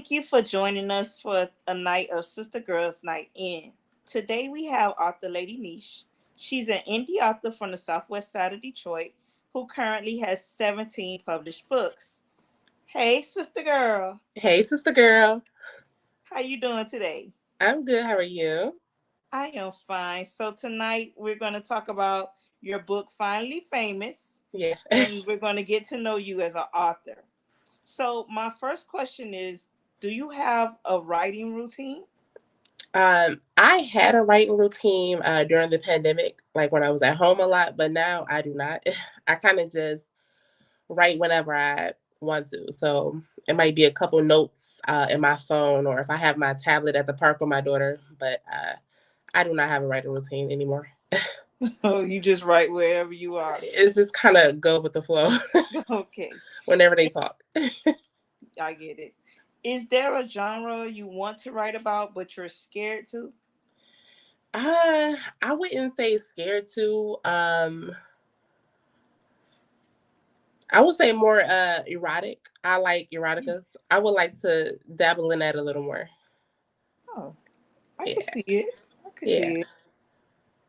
Thank you for joining us for a night of Sister Girls Night In. Today we have author Ladii Nesha. She's an indie author from the southwest side of Detroit who currently has 17 published books. Hey, Sister Girl. Hey, sister girl. How you doing today? I'm good. How are you? I am fine. So tonight we're going to talk about your book Finally Famous, Yeah. and we're going to get to know you as an author. So my first question is, do you have a writing routine? I had a writing routine during the pandemic, like when I was at home a lot, but now I do not. I kind of just write whenever I want to. So it might be a couple notes in my phone, or if I have my tablet at the park with my daughter, but I do not have a writing routine anymore. Oh, you just write wherever you are. It's just kind of go with the flow Okay, whenever they talk. I get it. Is there a genre you want to write about but you're scared to? I wouldn't say scared to. I would say more erotic. I like eroticas. I would like to dabble in that a little more. Oh, I can Yeah. see it. I can Yeah. see it.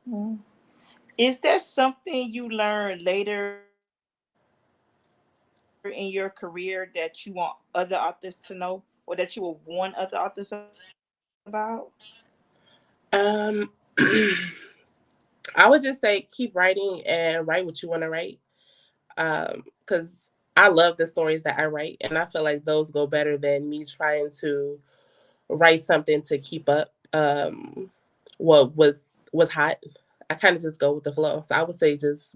Mm. Is there something you learned later in your career that you want other authors to know or that you will warn other authors about? Um I would just say keep writing and write what you want to write. Cuz I love the stories that I write and I feel like those go better than me trying to write something to keep up what was hot. I kind of just go with the flow. So I would say just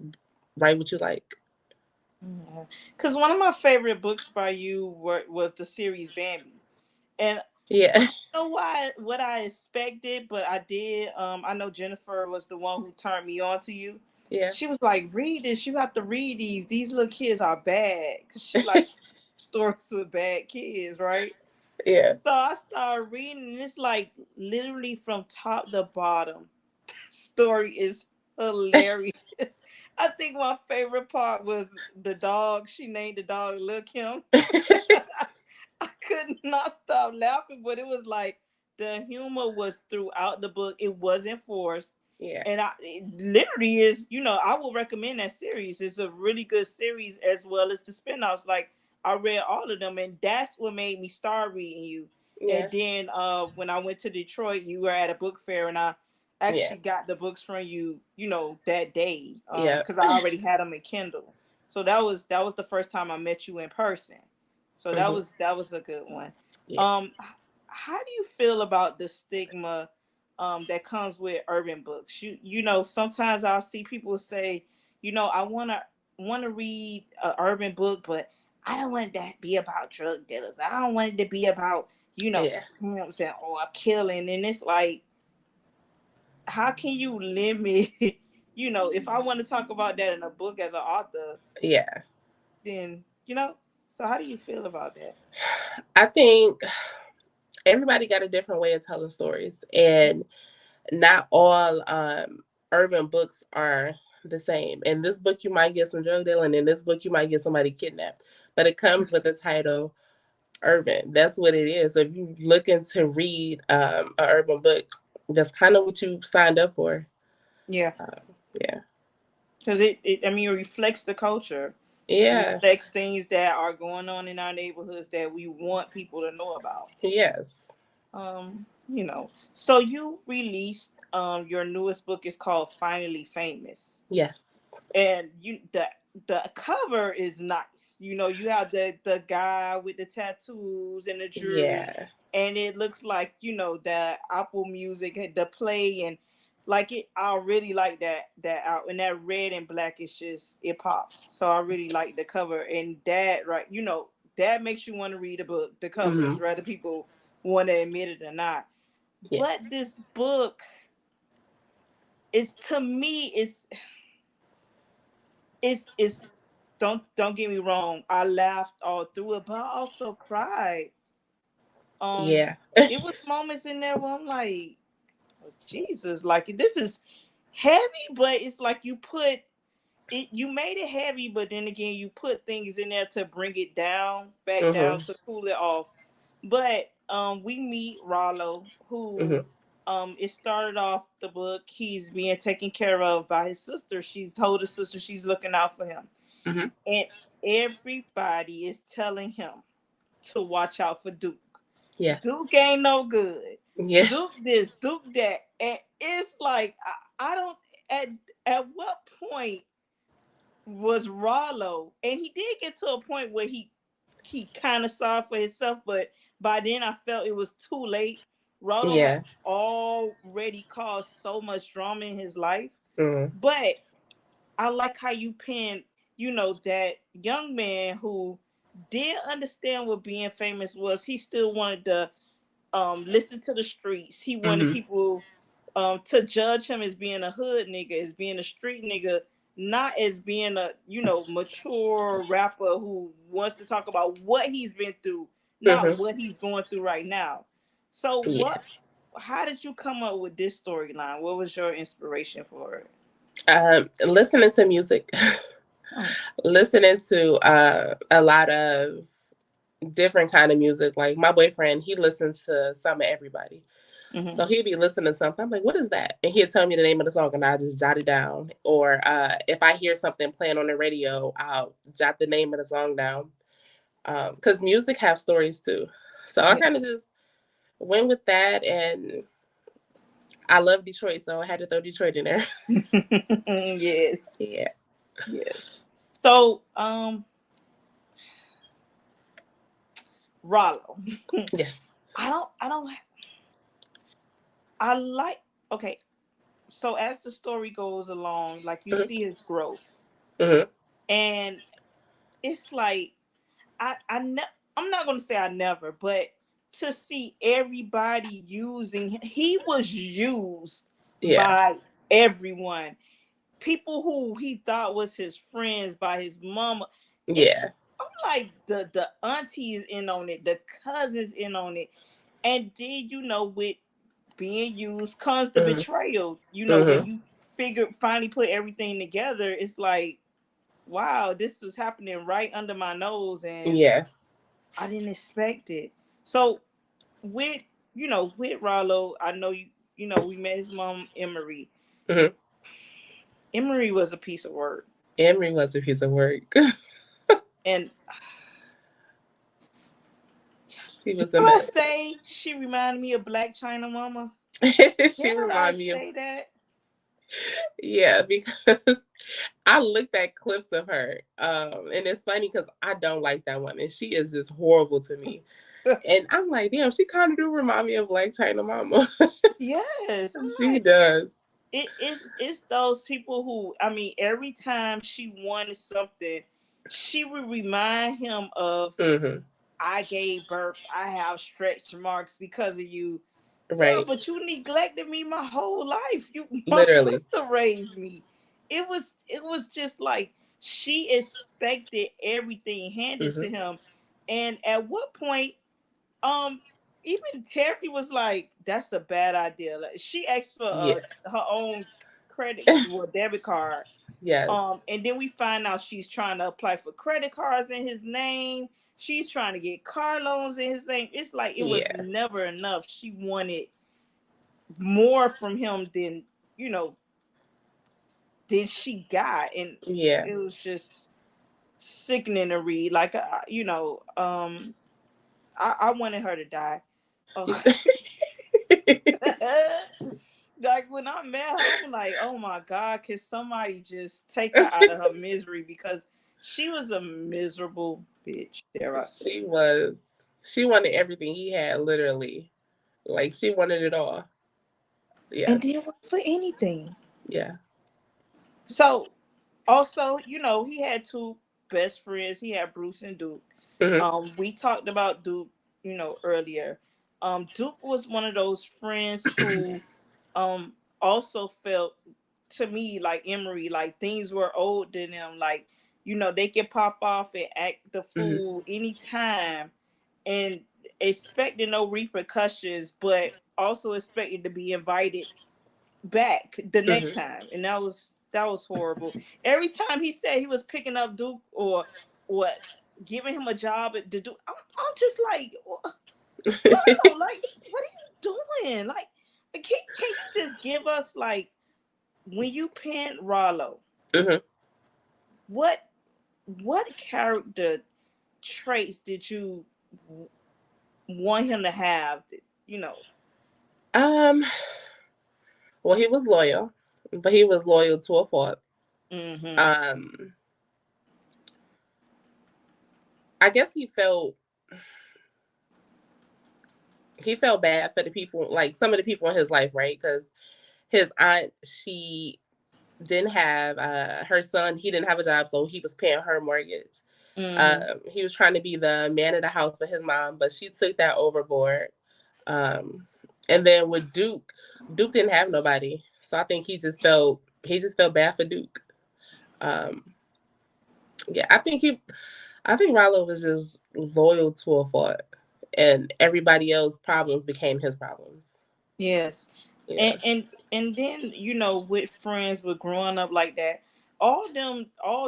write what you like. Because one of my favorite books by you was the series Bambi. And Yeah. I don't know why what I expected, but I did. I know Jennifer was the one who turned me on to you. Yeah. She was like, "Read this. You have to read these. These little kids are bad." Cause she like stories with bad kids, right? Yeah. So I started reading, and it's like literally from top to bottom. Story is hilarious. I think my favorite part was the dog. She named the dog Lil Kim. I could not stop laughing, but it was like the humor was throughout the book. It wasn't forced. Yeah. And it literally is, I will recommend that series. It's a really good series as well as the spinoffs. Like I read all of them, and that's what made me start reading you. And Yeah. then when I went to Detroit, you were at a book fair, and I Yeah. actually got the books from you, that day, Yeah. because I already had them in Kindle. So that was the first time I met you in person. So that Hmm. was that was a good one. Yes. How do you feel about the stigma that comes with urban books? You know, sometimes I'll see people say, I wanna read an urban book, but I don't want that to be about drug dealers. I don't want it to be about Yeah. pimps and or killing. And it's like, how can you limit? If I want to talk about that in a book as an author, Yeah. then. So how do you feel about that? I think everybody got a different way of telling stories, and not all urban books are the same. In this book, you might get some drug dealing. In this book, you might get somebody kidnapped. But it comes with the title urban. That's what it is. So if you looking to read an urban book, that's kind of what you signed up for. Yeah, Um, yeah. because I mean, it reflects the culture. It Yeah. reflects things that are going on in our neighborhoods that we want people to know about. Yes. So you released your newest book is called Finally Famous. Yes. And the cover is nice. You have the guy with the tattoos and the jewelry, Yeah. and it looks like the Apple Music, the play, and like it. I really like that out, and that red and black is just it pops. So I really like the cover, and that right, that makes you want to read the book. The Hmm. covers, whether people want to admit it or not. Yeah. But this book is, to me, it's don't get me wrong. I laughed all through it, but I also cried. Um, Yeah. it was moments in there where I'm like, oh, Jesus, like this is heavy, but it's like you put it, you made it heavy, but then again, you put things in there to bring it down, back Hmm. down to cool it off. But we meet Rollo, who Mm-hmm. it started off the book. He's being taken care of by his sister. She's told his sister she's looking out for him, Mm-hmm. and everybody is telling him to watch out for Duke. Yes. Duke ain't no good. Yeah. Duke this, Duke that, and it's like I don't. At at what point was Rollo, and he did get to a point where he kind of saw for himself, but by then I felt it was too late. Rollo had Yeah. already caused so much drama in his life, Mm-hmm. but I like how you pinned, that young man who did understand what being famous was. He still wanted to listen to the streets. He wanted Mm-hmm. people to judge him as being a hood nigga, as being a street nigga, not as being a mature rapper who wants to talk about what he's been through, not Mm-hmm. what he's going through right now. So Yeah. what? How did you come up with this storyline? What was your inspiration for it? Listening to music, Oh. listening to a lot of different kind of music. Like my boyfriend, he listens to some of everybody. Hmm. So he'd be listening to something. I'm like, what is that? And he'd tell me the name of the song and I just jot it down. Or if I hear something playing on the radio, I'll jot the name of the song down. Because music have stories too. So I Yeah. kind of just went with that. And I love Detroit. So I had to throw Detroit in there. Yes. Yeah. Yes. So, Rollo. Yes. I don't I like okay, so as the story goes along, like you Mm-hmm. see his growth. Mm-hmm. And it's like I'm not gonna say I never, but to see everybody using he was used Yeah. by everyone. People who he thought was his friends by his mama. It's Yeah. I'm like the aunties in on it, the cousins in on it. And then with being used comes the Mm-hmm. betrayal. When Mm-hmm. you finally put everything together, it's like, wow, this was happening right under my nose and Yeah. I didn't expect it. So with with Rollo, I know we met his mom Emery. Mm-hmm. Emery was a piece of work. Emery was a piece of work. And She did was a I mess. say she reminded me of Black China Mama? She Did I reminded me of, say that? yeah, because I looked at clips of her. And it's funny because I don't like that woman. She is just horrible to me. And I'm like, damn, she kind of do remind me of like China Mama. Yes. I'm She like, does. it's those people who, I mean, every time she wanted something, she would remind him of, Hmm. I gave birth, I have stretch marks because of you. Yeah, Right. but you neglected me my whole life. My Literally. sister raised me. It was just like she expected everything handed to Hmm. him. And at what point, um, even Terry was like, "That's a bad idea." Like, she asked for Yeah. her own debit card. Yes. And then we find out she's trying to apply for credit cards in his name. She's trying to get car loans in his name. It's like it was Yeah. never enough. She wanted more from him you know than she got, and Yeah. it was just sickening to read. Like, I wanted her to die. Oh. Like when I met her, I'm like, oh my God, can somebody just take her out of her misery? Because she was a miserable bitch, dare I say. She was. She wanted everything he had, literally. Like she wanted it all. And Yes. didn't work for anything. Yeah. So also, he had two best friends. He had Bruce and Duke. Hmm. We talked about Duke, earlier. Duke was one of those friends who um also felt to me like Emery, like things were owed to them. Like, they could pop off and act the Hmm. fool anytime and expecting no repercussions, but also expecting to be invited back the next Hmm. time. And that was horrible. Every time he said he was picking up Duke or what giving him a job at the Duke, I'm just like, Rollo, like, what are you doing? Like, can you just give us like when you penned Rollo, Hmm. what character traits did you want him to have? You know. Um, well, he was loyal, but he was loyal to a fault. Mm-hmm. Um, I guess he felt bad for the people, like some of the people in his life, right? Because his aunt, she didn't have her son. He didn't have a job, so he was paying her mortgage. Mm-hmm. He was trying to be the man of the house for his mom, but she took that overboard. Um, and then with Duke, Duke didn't have nobody, so I think he just felt bad for Duke. Um, yeah, I think Rollo was just loyal to a fault, and everybody else's problems became his problems. Yes. Yeah. And then, with friends with growing up like that, all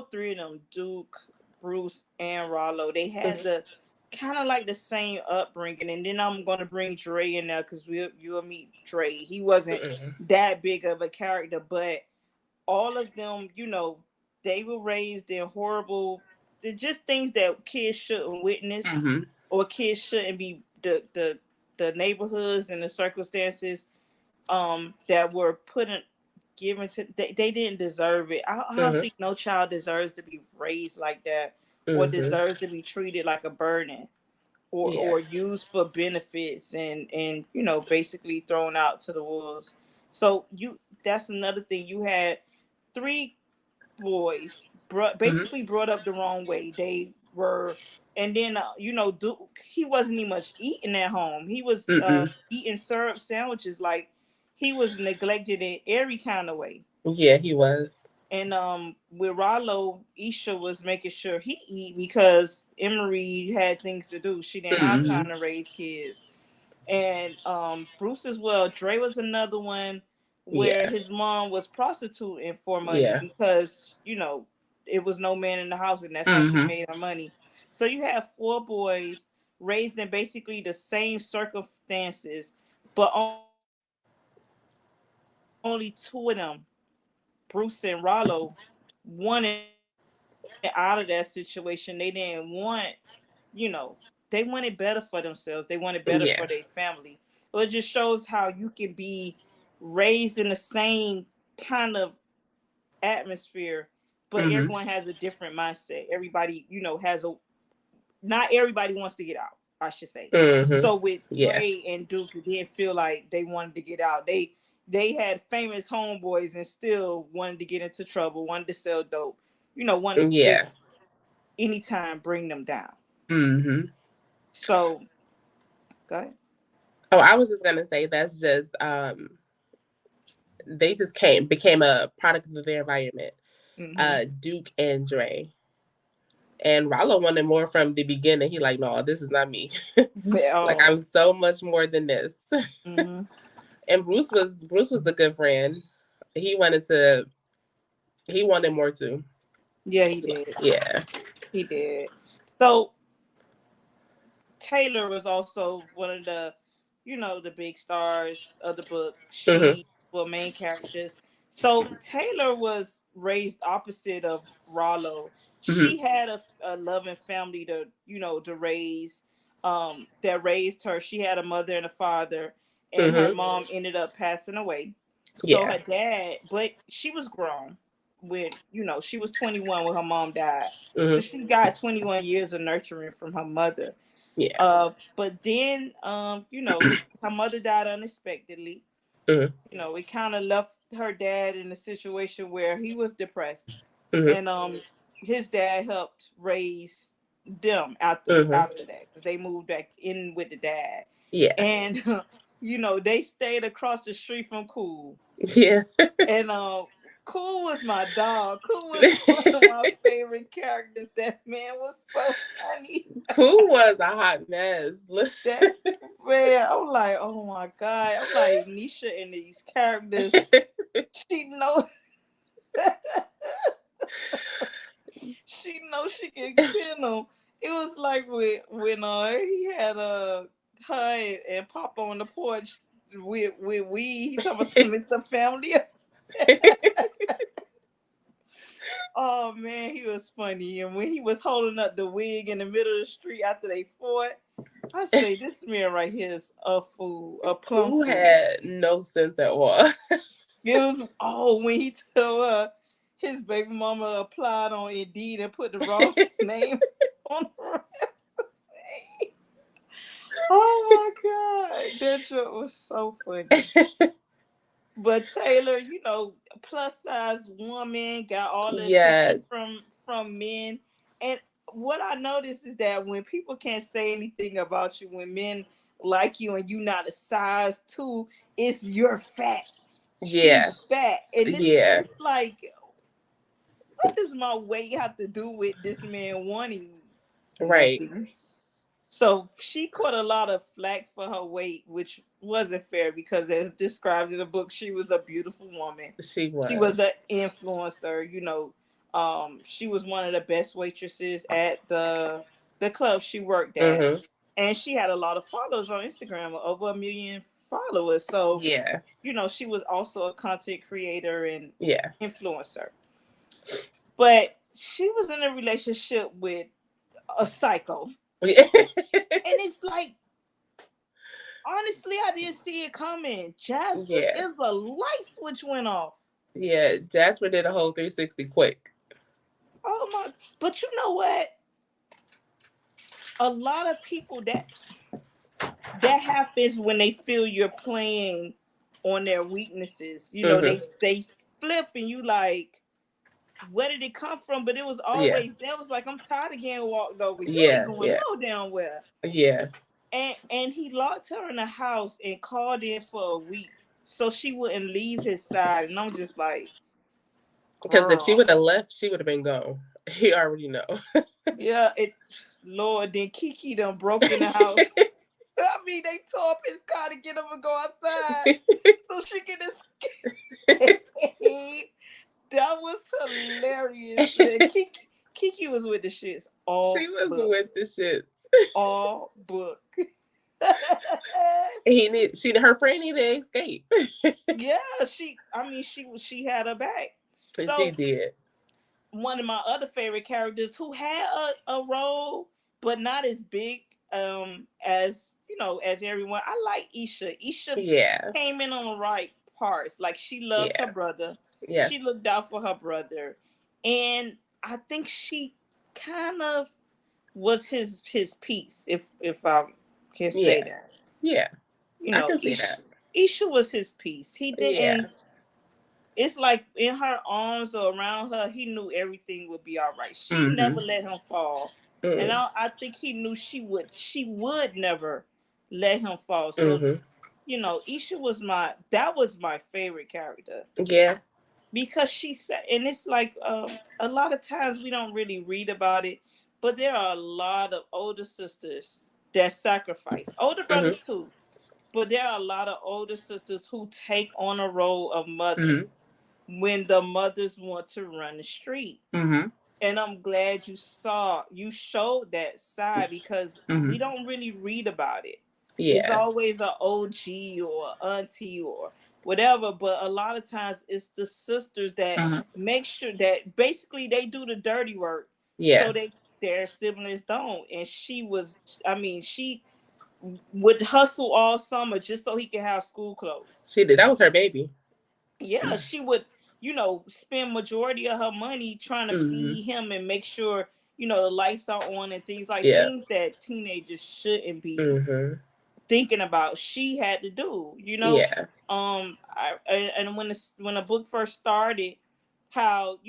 three of them, Duke, Bruce, and Rollo, they had Hmm. the kind of like the same upbringing. And then I'm gonna bring Dre in there because you'll meet Dre. He wasn't that big of a character, but all of them, they were raised in horrible, they're just things that kids shouldn't witness, Hmm. or kids shouldn't be the neighborhoods and the circumstances that were put in given to they didn't deserve it. I don't Hmm. think no child deserves to be raised like that, or Hmm. deserves to be treated like a burden, Yeah. or used for benefits, and basically thrown out to the wolves. So that's another thing. You had three boys Hmm. basically brought up the wrong way. They were, and then Duke, he wasn't even much eating at home. He was Mm-mm. eating syrup sandwiches. Like, he was neglected in every kind of way. Yeah, he was. And with Rollo, Isha was making sure he eat because Emery had things to do. She didn't have Hmm. time to raise kids. And Bruce as well. Dre was another one where Yeah. his mom was prostituting for money Yeah. because it was no man in the house, and that's how she Hmm. made her money. So you have four boys raised in basically the same circumstances, but only two of them, Bruce and Rollo, wanted out of that situation. They didn't want, they wanted better for themselves. They wanted better for their family. Yeah. So it just shows how you can be raised in the same kind of atmosphere, but everyone Hmm. has a different mindset. Everybody, not everybody wants to get out, I should say. Hmm. So with Yeah. Dre and Duke, it didn't feel like they wanted to get out. They had famous homeboys and still wanted to get into trouble, wanted to sell dope, wanted to Yeah. just anytime bring them down. Hmm. So go ahead. Oh, I was just gonna say that's just they just became a product of their environment. Mm-hmm. Duke and Dre. And Rollo wanted more from the beginning. He like, no, this is not me. Like, Oh. I'm so much more than this. Mm-hmm. And Bruce was a good friend. He wanted to he wanted more too. Yeah, he did. Yeah. He did. So Taylor was also one of the big stars of the book. Hmm. She were main characters. So Taylor was raised opposite of Rollo. Hmm. She had a loving family to raise, that raised her. She had a mother and a father, and her Hmm. mom ended up passing away. So Yeah. her dad, but she was grown when she was 21 when her mom died. So Hmm. she got 21 years of nurturing from her mother. Yeah. But then, her mother died unexpectedly. Hmm. It kind of left her dad in a situation where he was depressed, Hmm. and his dad helped raise them Hmm. after that because they moved back in with the dad, Yeah. and they stayed across the street from Cool, Yeah. and Cool was my dog. Cool was one of my favorite characters. That man was so funny. Pooh was a hot mess. That man, I'm like, oh my god. I'm like, Nisha and these characters, she knows she knows she can kill them. It was like when he had her and Papa on the porch with weed. He talking about some it's a family. Oh man, he was funny. And when he was holding up the wig in the middle of the street after they fought, I say this man right here is a fool, a plum Who fool. had no sense at all. It was when he told her his baby mama applied on Indeed and put the wrong name on the resume. Oh my god, that joke was so funny. But Taylor, plus size woman, got all the attention Yes. from men. And what I noticed is that when people can't say anything about you, when men like you and you not a size two, it's you're fat. Yeah. She's fat. And Yeah. it's like, what does my weight have to do with this man wanting me? Right. Nothing. So she caught a lot of flack for her weight, which wasn't fair because, as described in the book, she was a beautiful woman. She She was was. an influencer. She was one of the best waitresses at the club she worked at, Mm-hmm. and she had a lot of followers on Instagram, over 1 million followers. So, Yeah. she was also a content creator and Yeah. influencer. But she was in a relationship with a psycho, and it's like, honestly, I didn't see it coming. Jasper Yeah. is a light switch went off. Yeah. Jasper did a whole 360 quick. Oh my! But you know what? A lot of people that happens when they feel you're playing on their weaknesses. Mm-hmm. They flip and you like, where did it come from? But it was Yeah. always that was like, I'm tired of getting walked over. You ain't Yeah. going Yeah. no damn where. Yeah. And he locked her in the house and called in for a week so she wouldn't leave his side. And I'm just like, Because if she girl. would have left, she would have been gone. He already know. Yeah, Lord, then Kiki done broke in the house. I mean, they tore up his car to get him to go outside so she can escape. That was hilarious. And Kiki was with the shits She all was book. with the shits. All book. Her friend needed to escape. Yeah, she had her back. And she So did. one of my other favorite characters who had a role but not as big as as everyone. I like Isha. Isha Yeah. came in on the right parts. Like, she loved her Yeah. brother. Yes. She looked out for her brother. And I think she kind of was his piece, if I can say Yeah. that. Yeah. I can see Isha, that. Isha was his piece. He Yeah. didn't, it's like in her arms or around her, he knew everything would be all right. She Mm-hmm. never let him fall. And Mm-mm. I think he knew she would never let him fall. So, Mm-hmm. Isha was my favorite character Yeah. because she said, and it's like, a lot of times we don't really read about it, but there are a lot of older sisters that sacrifice, older Mm-hmm. brothers too, but there are a lot of older sisters who take on a role of mother Mm-hmm. when the mothers want to run the street. Mm-hmm. And I'm glad you showed that side because Mm-hmm. we don't really read about it. It's Yeah. always an OG or auntie or whatever, but a lot of times it's the sisters that Mm-hmm. make sure that basically they do the dirty work so Yeah. their siblings don't. And she would hustle all summer just so he could have school clothes. She did. That was her baby. Yeah, she would, spend majority of her money trying to Mm-hmm. feed him and make sure, the lights are on and Yeah. things that teenagers shouldn't be Mm-hmm. thinking about. She had to do. Yeah. And when the book first started, how,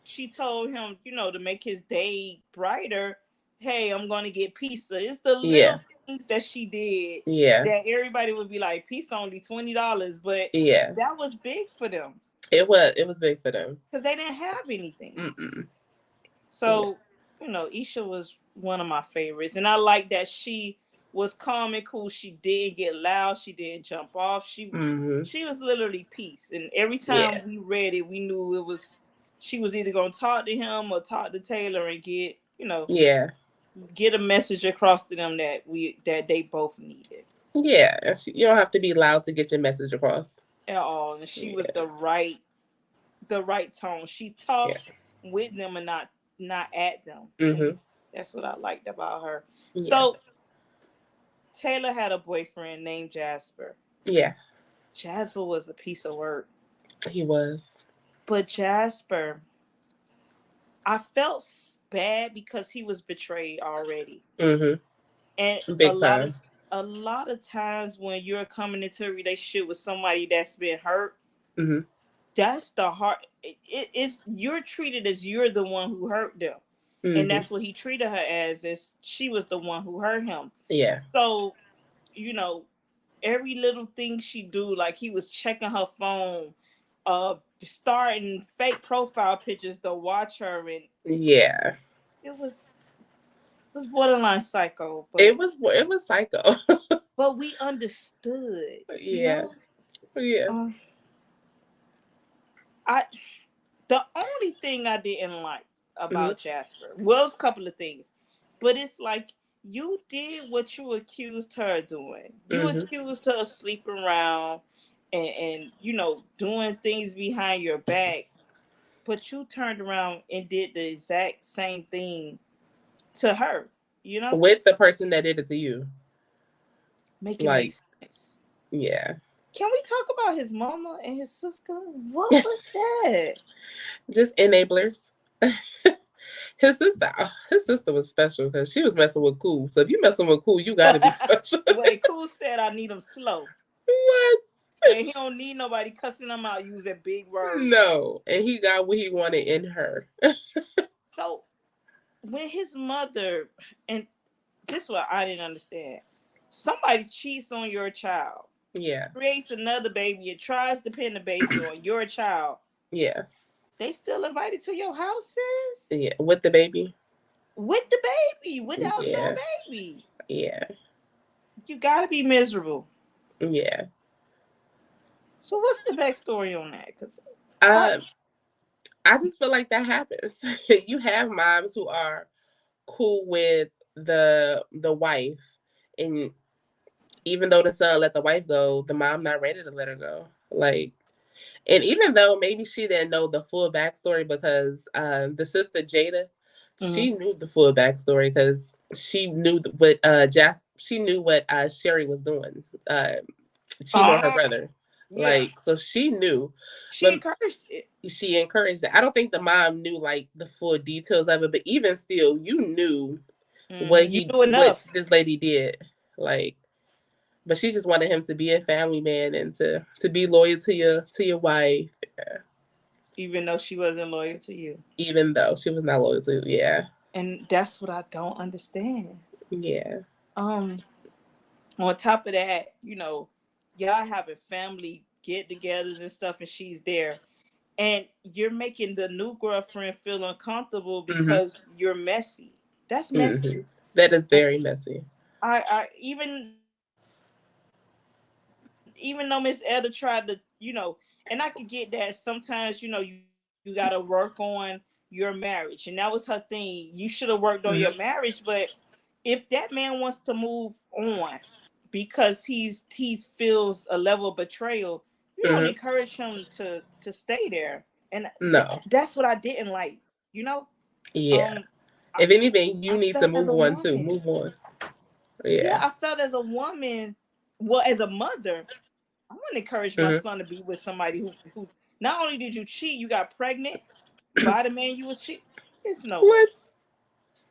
she told him, to make his day brighter, hey, I'm going to get pizza. It's the little Yeah. things that she did Yeah. that everybody would be like, pizza only $20, but Yeah. that was big for them It was. It was big for them. because they didn't have anything. Mm-mm. Yeah. So, Isha was one of my favorites. And I like that she was calm and cool. She didn't get loud. She didn't jump off. She Mm-hmm. she was literally peace. And every Yeah. time we read it, we knew she was either gonna talk to him or talk to Taylor and get. Yeah. get a message across to them that they both needed Yeah, you don't have to be loud to get your message across. at all. And she was Yeah, the right tone. She yeah. talked with them and not at them. And Mhm. that's what I liked about her. Yeah. So Taylor had a boyfriend named Jasper. Yeah. Jasper was a piece of work. He was. But Jasper, I felt bad because he was betrayed already. Mhm. And Big time. a lot of times when you're coming into a relationship with somebody that's been hurt, Mhm. that's the heart. It's you're treated as you're the one who hurt them, and Mhm. that's what he treated her as she was the one who hurt him. Yeah. So, you know, every little thing she do, like he was checking her phone, starting fake profile pictures to watch her, and Yeah. it was borderline psycho, It was psycho. but we understood, you Yeah. know. Yeah. Um, I the only thing I didn't like Mhm. about Jasper was a couple of things, but it's like you did what you accused her of doing. You Mhm. accused her of sleeping around and doing things behind your back, but you turned around and did the exact same thing to her. You know, With the person that did it to you. make it make Like, sense. yeah. Can we talk about his mama and his sister? What was that? Just enablers. His sister was special because she was messing with Cool. So if you messing with Cool, you gotta be special. Wait, Cool said I need him slow. What? Said he don't need nobody cussing him out using big words. No. And he got what he wanted in her. So when his mother, and this is what I didn't understand. Somebody cheats on your child, Yeah. creates another baby, and tries to pin the baby on your child. Yeah. They still invited to your houses Yeah. With the baby. with the baby, with the outside Yeah. baby. Yeah. You gotta be miserable. Yeah. So what's the backstory on that? Cause I, Um, I just feel like that happens. You have moms who are cool with the wife, and even though the son let the wife go, the mom not ready to let her go. Like, and even though maybe she didn't know the full backstory because the sister Jada, Mhm. she knew the full backstory because she knew what she knew what Sherry was doing. She know her Ah, brother, yeah, like so she knew, she but encouraged it. she encouraged it. I don't think the mom knew like the full details of it, but even still, you knew You do what enough. this lady did, like. But she just wanted him to be a family man and to be loyal to your wife, Even though she wasn't loyal to you. even though she was not loyal to. Yeah, And that's what I don't understand. yeah, Um, on top of that, y'all having family get-togethers and stuff, and she's there, and you're making the new girlfriend feel uncomfortable hmm because you're messy. That's hmm messy. that is And very messy. I even though Miss Etta tried to, and I could get that sometimes, you got to work on your marriage, and that was her thing. You should have worked on your marriage, but Hmm if that man wants to move on because he feels a level of betrayal, you don't hmm encourage him to stay there. And No, that's what I didn't like. You know, yeah. um, I, If anything, I you need to felt as move a on too. woman, Move on. yeah, Yeah. I felt as a woman, well, as a mother, I want to encourage my hmm son to be with somebody who not only did you cheat, you got pregnant by the man you was cheating. It's no way. What?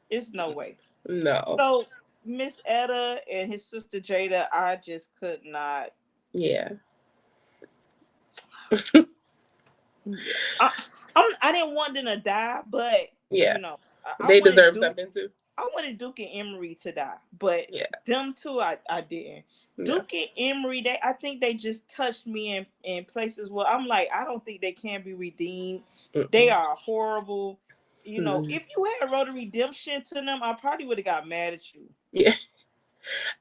It's no way. No. So Miss Etta and his sister Jada, I just could not. Yeah. Yeah, I didn't want them to die, but Yeah. I They wanted deserve Duke. something too. I wanted Duke and Emery to die, but Yeah. them two, I didn't. No. Duke and Emery, I think they just touched me in places where I'm like, I don't think they can be redeemed. They Mm-mm. are horrible. Mm. If you had wrote a redemption to them, I probably would have got mad at you. Yeah.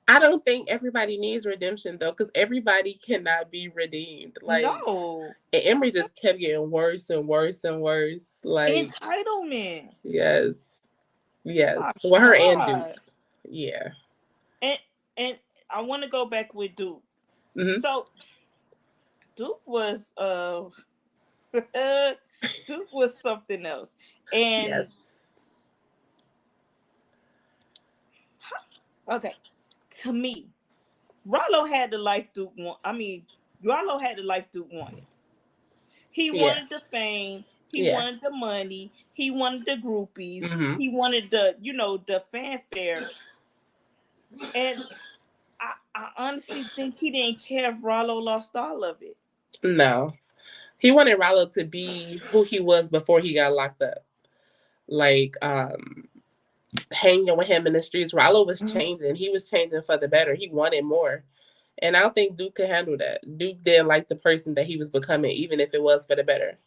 I don't think everybody needs redemption though, because everybody cannot be redeemed. Like, No and Emery just kept getting worse and worse and worse. Like, entitlement. yes, Yes. My Well, her and Duke. God. Yeah. And and I want to go back with Duke. Hmm. So Duke was Duke was something else. And Yes. okay, to me, Rollo had the life Duke want. I mean, Rollo had the life Duke wanted. He Yeah. wanted the fame. He Yeah. wanted the money. He wanted the groupies. Hmm. He wanted the fanfare. And I honestly think he didn't care if Rollo lost all of it. No. He wanted Rollo to be who he was before he got locked up. Like, hanging with him in the streets. Rollo was Mhm. changing. He was changing for the better. He wanted more. And I don't think Duke could handle that. Duke didn't like the person that he was becoming, even if it was for the better.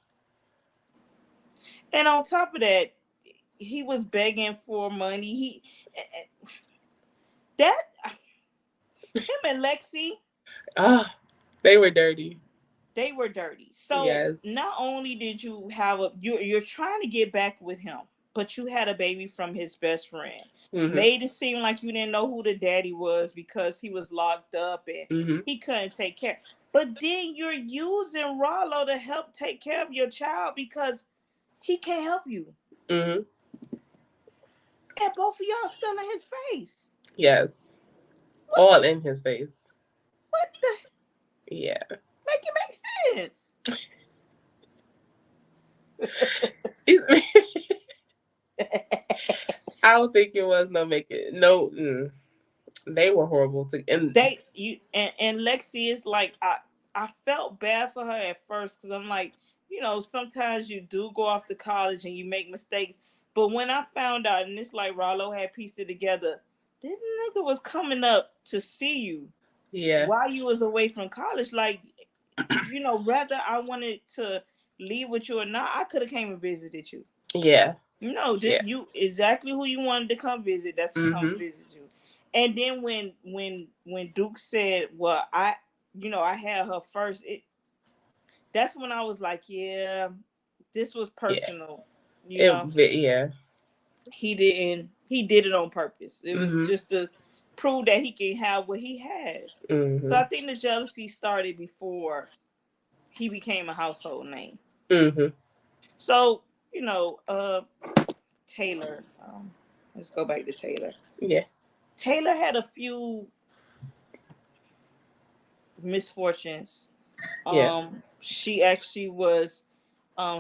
And on top of that, he was begging for money. That him and Lexi, Ah, they were dirty. they were dirty. So Yes. not only did you have you're trying to get back with him, but you had a baby from his best friend. Mm-hmm. Made it seem like you didn't know who the daddy was because he was locked up and Mm-hmm. he couldn't take care. But then you're using Rollo to help take care of your child because he can't help you. Mm-hmm. And both of y'all still in his face. Yes. What All in his face. what the Yeah. make it make sense? He's- I don't think it was no make it. No. They were horrible to. And And Lexi is like I felt bad for her at first because I'm like, sometimes you do go off to college and you make mistakes. But when I found out, and it's like Rollo had pieced it together, this nigga was coming up to see you yeah. while you was away from college. Like, whether I wanted to leave with you or not, I could have came and visited you. Yeah. Did Yeah. you exactly who you wanted to come visit? That's who come Mm-hmm. visit you. And then when Duke said, "Well, I had her first," that's when I was like, "Yeah, this was Yeah. personal." You know, Yeah. he did it on purpose. It was Mm-hmm. just to prove that he can have what he has. So Mm-hmm. I think the jealousy started before he became a household name. Mm-hmm. So Taylor. Let's go back to Taylor. Yeah. Taylor had a few misfortunes. Yeah. She actually was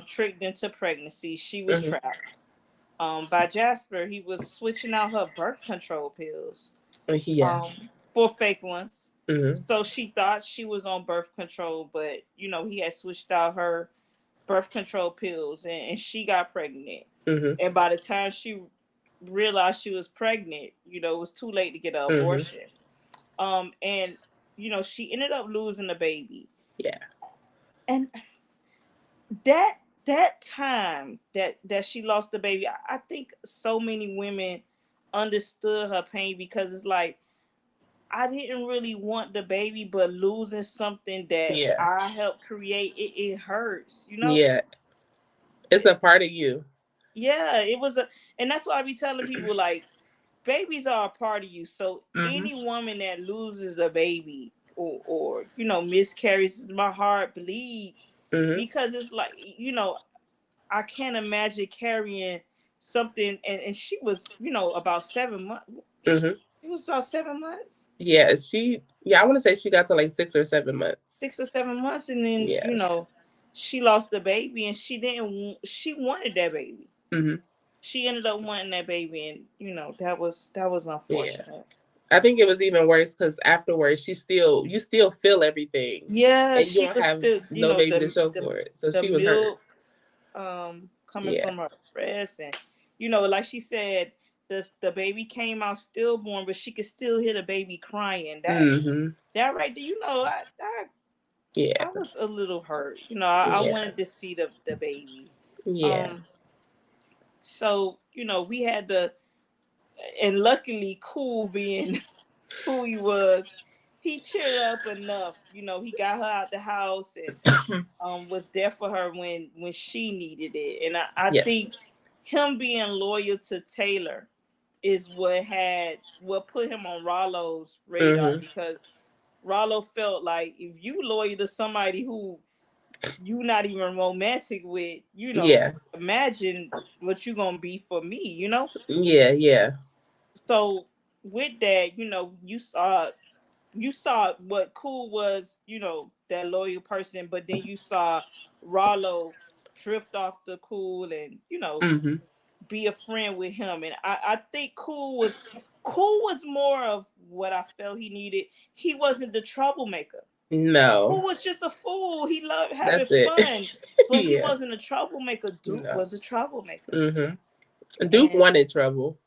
tricked into pregnancy. She was Mm-hmm. trapped by Jasper. He was switching out her birth control pills Yes. for fake ones. Mm-hmm. So she thought she was on birth control, but he had switched out her birth control pills, and she got pregnant. Mm-hmm. And by the time she realized she was pregnant, it was too late to get an Mm-hmm. abortion. And she ended up losing the baby. Yeah. And that time that she lost the baby, I think so many women understood her pain because it's like I didn't really want the baby, but losing something that Yeah. I helped create, it hurts. Yeah. It's a part of you. Yeah, it was and that's why I be telling people like babies are a part of you. So Mm-hmm. any woman that loses a baby or miscarries, my heart bleeds Mm-hmm. because it's like I can't imagine carrying something and she was about 7 months. Mm-hmm. It was about 7 months, Yeah. Yeah, I want to say she got to like 6 or 7 months. 6 or 7 months, and then Yeah. she lost the baby and she wanted that baby. Mm-hmm. She ended up wanting that baby, and that was Yeah. unfortunate. I think it was even worse because afterwards, you still feel everything, Yeah, and you she don't was have still, no baby to the show the for it. So the she was hurt. milk coming Yeah. from her breast, and like she said, the baby came out stillborn, but she could still hear the baby crying. Mm-hmm. That right there, Yeah. I was a little hurt. I Yeah. wanted to see the baby. Yeah. Um, so we had to, and luckily, Cool being who he was, he cheered up enough. He got her out the house and was there for her when she needed it. And I think Yes. him being loyal to Taylor is what put him on Rollo's radar, Mm-hmm. because Rollo felt like if you loyal to somebody who you not even romantic with, Yeah. imagine what you gonna be for me. Yeah. Yeah. So with that, you saw what Cool was, that loyal person, but then you saw Rollo drift off the Cool and, Mm-hmm. be a friend with him. And I think Cool was more of what I felt he needed. He wasn't the troublemaker. No, Cool was just a fool. He loved having that's it. fun, but he Yeah. wasn't a troublemaker. Duke No. was a troublemaker. Mm-hmm. Duke And wanted trouble.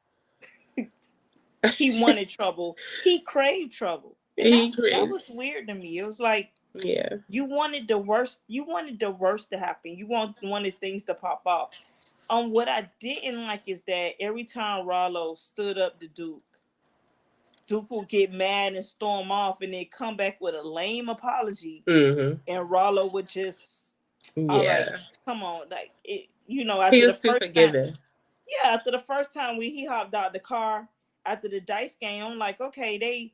he wanted trouble. He craved trouble. And that He that crazy. was weird to me. It was like Yeah. you wanted the worst to happen. You wanted things to pop off. What I didn't like is that every time Rollo stood up to Duke will get mad and storm off and then come back with a lame apology, Mm-hmm. and Rollo would just, all right, Yeah. come on, like it, He after the was too first time, forgiving. yeah, after the first time when he hopped out the car after the dice game, I'm like, okay, they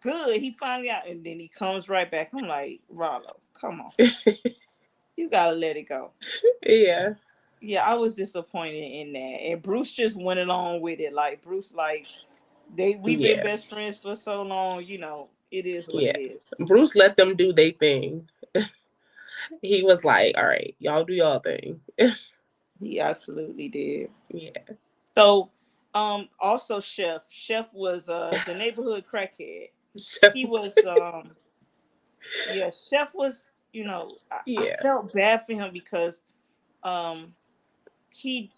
good. He finally out, and then he comes right back. I'm like, Rollo, come on, you gotta let it go. Yeah. Yeah, I was disappointed in that, and Bruce just went along with it. Like Bruce, like we've been Yeah. best friends for so long. It is what Yeah. it is. Bruce let them do their thing. He was like, all right, y'all do y'all thing. He absolutely did. Yeah. So, also Chef was the neighborhood crackhead. He was yeah, Chef was, I Yeah. felt bad for him because um he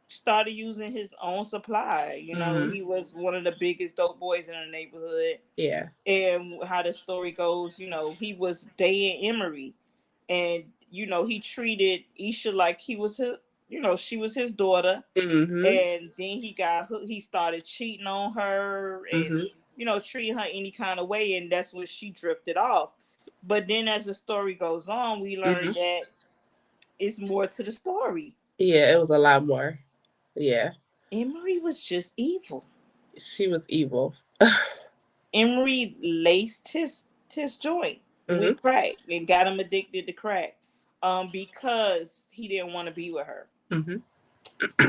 started using his own supply. Mm-hmm. He was one of the biggest dope boys in the neighborhood. Yeah. And how the story goes, he was dating Emery, and he treated Isha like he was his, she was his daughter. Mm-hmm. And then he started cheating on her, and Mm-hmm. treating her any kind of way, and that's when she drifted off. But then as the story goes on, we learn Mm-hmm. that it's more to the story. Yeah, it was a lot more. Yeah. Emery was just evil. She was evil. Emery laced his joint Mm-hmm. with crack and got him addicted to crack, because he didn't want to be with her. Mm-hmm.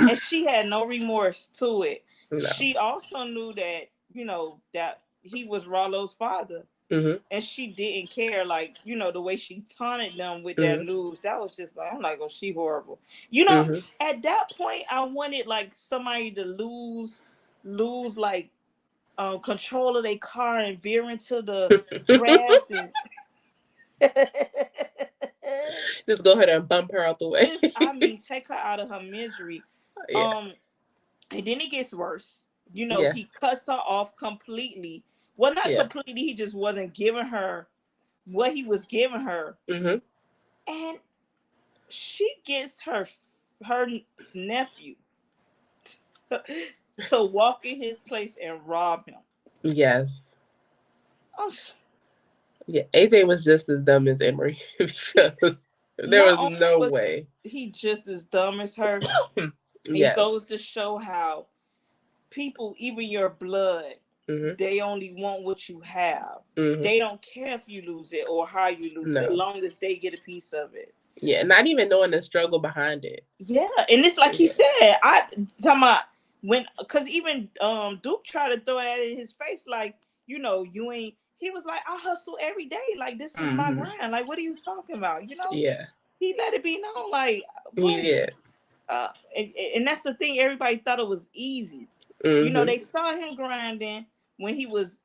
And she had no remorse to it. No. She also knew that he was Rollo's father, Mm-hmm. and she didn't care. Like, the way she taunted them with that Mm-hmm. news, that was just like, I'm like, oh, she horrible. Mm-hmm. At that point, I wanted like somebody to lose like control of their car and veer into the grass and Just go ahead and bump her out the way. just, I mean, take her out of her misery. Yeah. Um, and then it gets worse. He Yes. cuts her off completely. Well, not Yeah. completely. He just wasn't giving her what he was giving her, Mm-hmm. and she gets her nephew to walk in his place and rob him. Yes. Oh, Yeah. AJ was just as dumb as Emery because there not was only no was way. he just as dumb as her, it goes Yes. to show how people, even your blood, Mm-hmm. they only want what you have. Mm-hmm. They don't care if you lose it or how you lose it, as No. long as they get a piece of it. Yeah. Not even knowing the struggle behind it. Yeah, and it's like he Yeah. said, I talking about when, because even Duke tried to throw that in his face, like, you ain't. He was like, I hustle every day, like this is my Mm-hmm. grind. Like, what are you talking about? Yeah. He let it be known, like, He but did. and that's the thing. Everybody thought it was easy. Mm-hmm. They saw him grinding when he was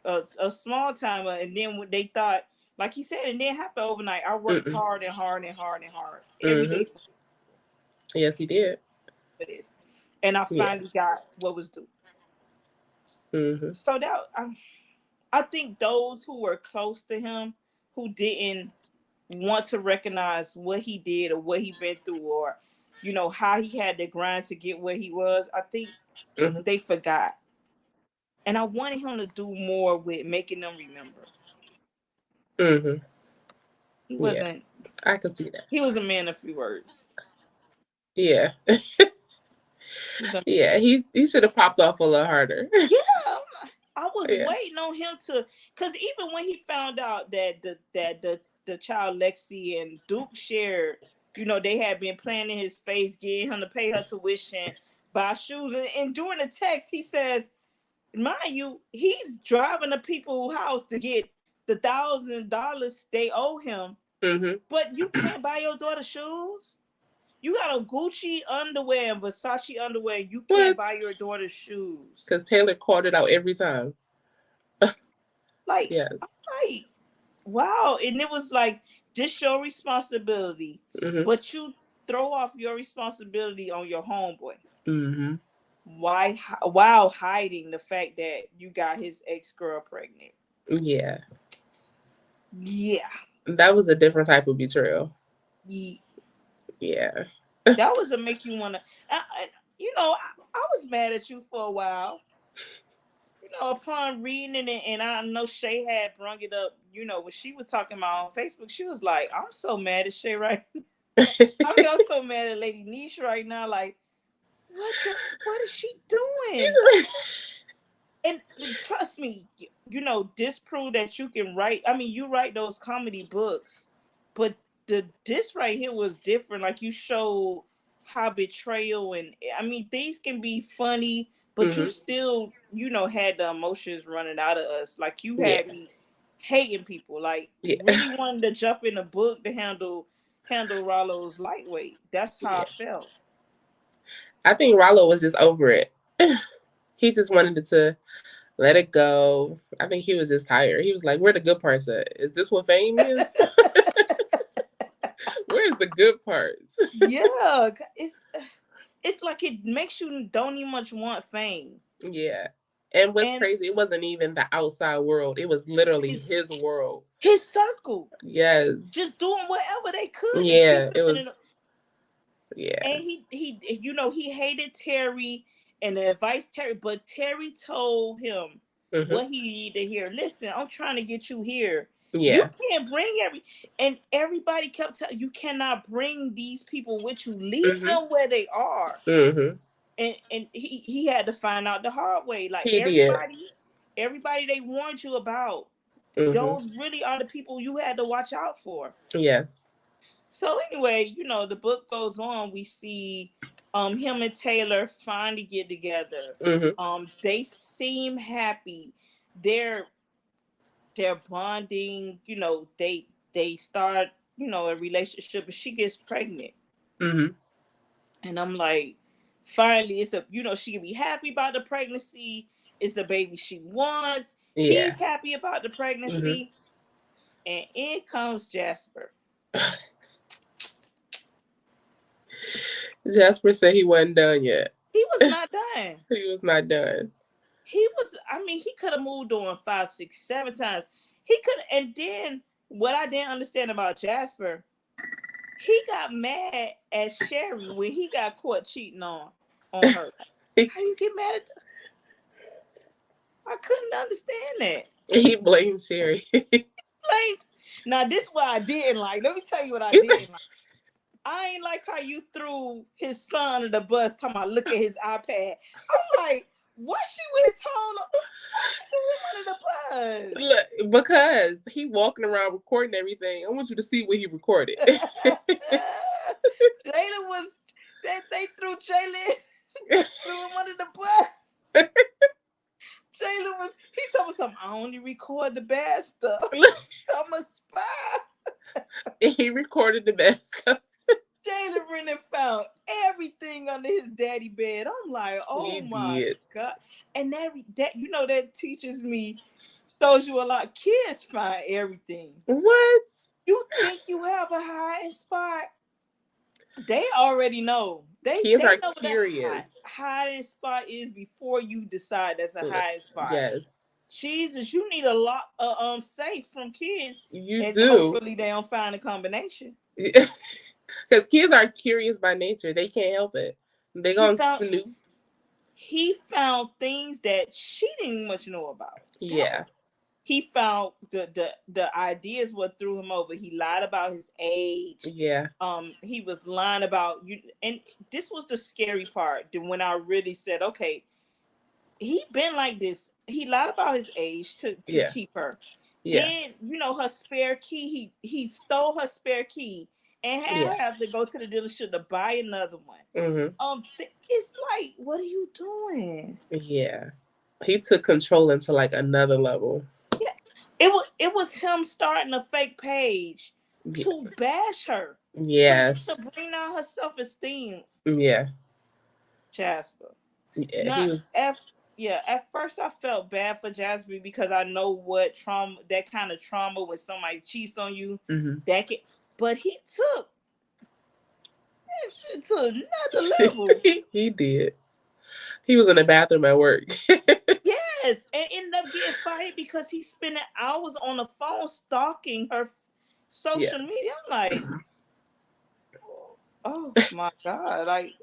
a small timer, and then when they thought, like he said, and then happened overnight. I worked Mm-mm. hard and hard and hard and hard every Mm-hmm. day Yes, he did. for this, and I Yeah. finally got what was due. Mm-hmm. So that I think those who were close to him, who didn't want to recognize what he did or what he been through, or how he had to grind to get where he was, I think Mm-hmm. they forgot. And I wanted him to do more with making them remember. Mm-hmm. He Yeah. wasn't. I could see that. He was a man of few words. Yeah. He's a Yeah, he should have popped off a little harder. yeah. I was Yeah. waiting on him to, cause even when he found out that the child Lexi and Duke shared, they had been playing in his face, getting him to pay her tuition, buy shoes, and during the text he says, mind you, he's driving to people's house to get the $1,000 they owe him, Mm-hmm. but you can't buy your daughter shoes. You got a Gucci underwear and Versace underwear. You can't What? buy your daughter shoes. Because Taylor called it out every time. Like, Yes. I'm like, wow. And it was like, just your responsibility, Mm-hmm. but you throw off your responsibility on your homeboy. Mm-hmm. Why? While hiding the fact that you got his ex girl pregnant. Yeah. Yeah. That was a different type of betrayal. Ye- Yeah. That was a make you wanna. I was mad at you for a while. Upon reading it, and I know Shay had brung it up. When she was talking about on Facebook, she was like, "I'm so mad at Shay right." I'm so mad at Lady Nesha right now. Like, what is she doing? And trust me, disprove that you can write. I mean, you write those comedy books, but this right here was different. Like you showed how betrayal, and I mean these can be funny, but you Mm-hmm. still, had the emotions running out of us. Like you Yeah. had me hating people, like Yeah. really wanting to jump in the book to handle Rollo's lightweight. That's how Yeah. I felt. I think Rollo was just over it. He just wanted it to let it go. I think he was just tired. He was like, "Where the good parts at? Is this what fame is? Where's the good parts?" Yeah, it's like it makes you don't even much want fame. Yeah. And what's And crazy, it wasn't even the outside world. It was literally his his world. his circle Yes. just doing whatever they could to keep Yeah. him It in was. it. Yeah. And he hated Terry and the advice Terry, but Terry told him Hmm. what he needed to hear. Listen, I'm trying to get you here. You Yeah. can't bring and everybody kept telling you cannot bring these people with you. Leave Hmm. them where they are. Hmm. And he had to find out the hard way. Like He did. everybody they warned you about, Hmm. those really are the people you had to watch out for. Yes. So anyway, the book goes on. We see him and Taylor finally get together. Hmm. They seem happy. They're bonding. They start a relationship, and she gets pregnant. Hmm. And I'm like, finally, she can be happy about the pregnancy. It's a baby she wants. Yeah. He's happy about the Hmm. pregnancy, and in comes Jasper. Jasper said he wasn't done yet. He was not done. He was not done. He was. I mean, he could have moved on 5, 6, 7 times. He could. And then what I didn't understand about Jasper, he got mad at Sherry when he got caught cheating on her. How you get mad at? I couldn't understand that. He blamed Sherry. Like, now this is what I didn't like. Let me tell you what I He said, didn't like. I ain't like how you threw his son under the bus. Talking about look at his iPad. I'm like, what she would have told him? Why you threw him under the bus? look, because he walking around recording everything. I want you to see what he recorded. Jalen was that they threw Jalen threw him under the bus. Jalen was he told me something. I only record the bad stuff. I'm a spy. He recorded the best stuff. Jalen Renner found everything under his daddy bed. I'm like, He oh my did. God. And that teaches me, shows you a lot. Kids find everything. What? You think you have a hiding spot? They already know. Kids They are know what a curious. hiding spot is before you decide that's a hiding spot. Yes, Jesus, you need a lot safe from kids, you and do. hopefully they don't find a combination. Because kids are curious by nature. They can't help it. They He gonna found snoop. he found things that she didn't much know about. That was Yeah. he found the ideas what threw him over. He lied about his age. Yeah. He was lying about you, and this was the scary part. When I really said, okay, he been like this. He lied about his age to Yeah. keep her. Yeah. Then her spare key. He stole her spare key and had Yeah. her have to go to the dealership to buy another one. Mm-hmm. It's like, what are you doing? Yeah. He took control into like another level. Yeah, it was him starting a fake page to bash her, to Yes. bring down her self esteem. Yeah. Jasper, Yeah. He not was. at yeah. At first, I felt bad for Jasper because I know what trauma, that kind of trauma when somebody cheats on you, Mm-hmm. that can. But he took that shit to another level. He did. He was in the bathroom at work. Yes, and ended up getting fired because he's spending hours on the phone stalking her Yeah. social media. I'm like, oh my god, like,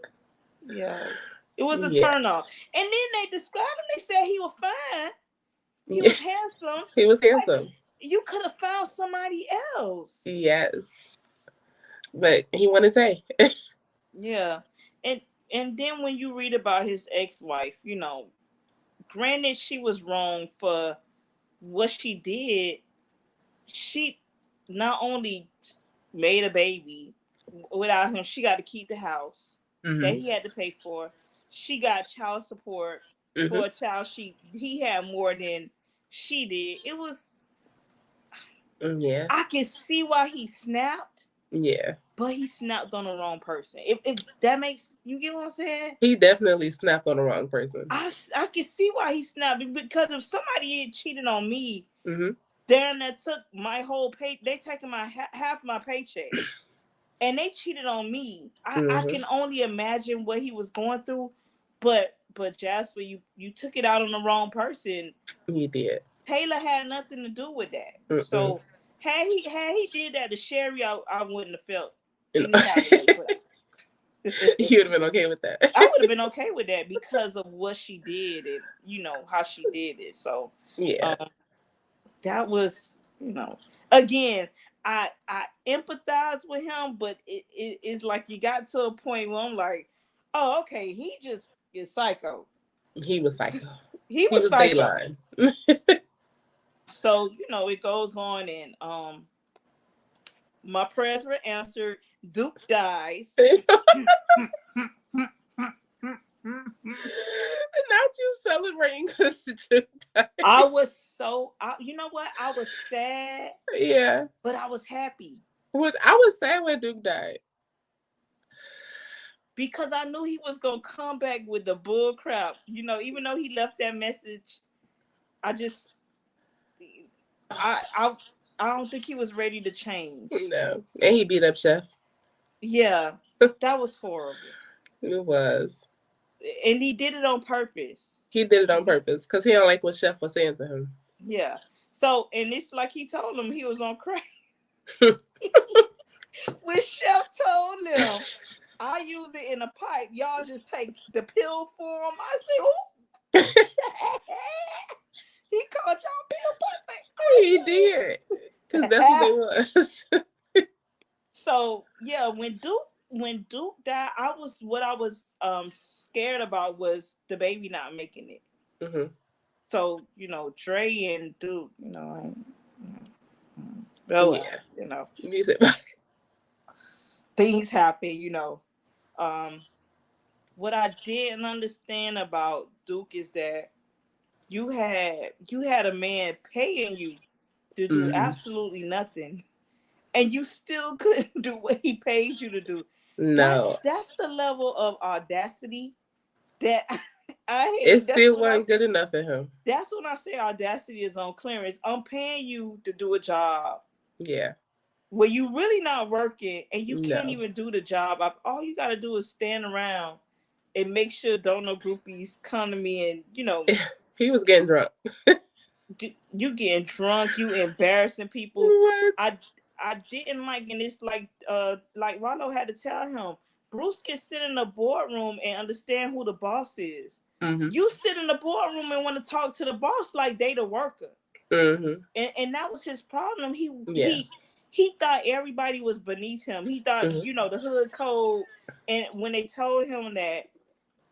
yeah, it was a Yeah. turn off. And then they described him. They said he was fine. He Yeah. was handsome. He was Like, handsome. you could have found somebody else. Yes. But he wanted to say. Yeah, and then when you read about his ex-wife, granted she was wrong for what she did. She not only made a baby without him, she got to keep the house that Mm-hmm. he had to pay for. She got child support Mm-hmm. for a child he had more than she did. It was, Yeah. I can see why he snapped, Yeah. but he snapped on the wrong person. If that makes you get what I'm saying. He definitely snapped on the wrong person. I can see why he snapped, because if somebody had cheated on me, Mm-hmm. then that took my whole pay. They taking my half my paycheck, and they cheated on me. I Mm-hmm. can only imagine what he was going through, but Jasper, you took it out on the wrong person. He did. Taylor had nothing to do with that. Mm-mm. So had he did that to Sherry, I wouldn't have felt You any know, type of way. But you would have been okay with that. I would have been okay with that because of what she did and how she did it. So Yeah. um, that was, again, I empathize with him, but it's like you got to a point where I'm like, oh, okay, he just is psycho. He was psycho. He He was was psycho. Dayline. So it goes on, and my prayers were answered. Duke dies. Not you celebrating because Duke died. I was you know what? I was sad, Yeah. but I was happy Which I was sad when Duke died. because I knew he was gonna come back with the bull crap. Even though he left that message, I just I I I don't think he was ready to change. No. And he beat up Chef. Yeah, that was horrible, It was. and he did it on purpose. He did it on purpose because he don't like what Chef was saying to him. Yeah. So, and it's like he told him he was on crack. When Chef told him, I use it in a pipe, y'all just take the pill form. I said, oh, he called y'all pill pipe. He did. Because that's what it was. So yeah, when Duke died, what I was scared about was the baby not making it. Mm-hmm. So Dre and Duke, well, Yeah. you know, You said, things happen. What I didn't understand about Duke is that you had a man paying you to do mm-hmm. absolutely nothing, and you still couldn't do what he paid you to do. That's No. that's the level of audacity that I It hate. still wasn't good enough for him. That's when I say audacity is on clearance. I'm paying you to do a job Yeah. where you really not working and you can't No. even do the job. All you got to do is stand around and make sure don't no groupies come to me and He was getting drunk. you getting drunk, you embarrassing people. What? I didn't like, and it's like Rollo had to tell him, Bruce can sit in the boardroom and understand who the boss is. Mm-hmm. You sit in the boardroom and want to talk to the boss like they the worker. Mm-hmm. And that was his problem. Yeah. He thought everybody was beneath him. He thought, Mm-hmm. the hood code. And when they told him that,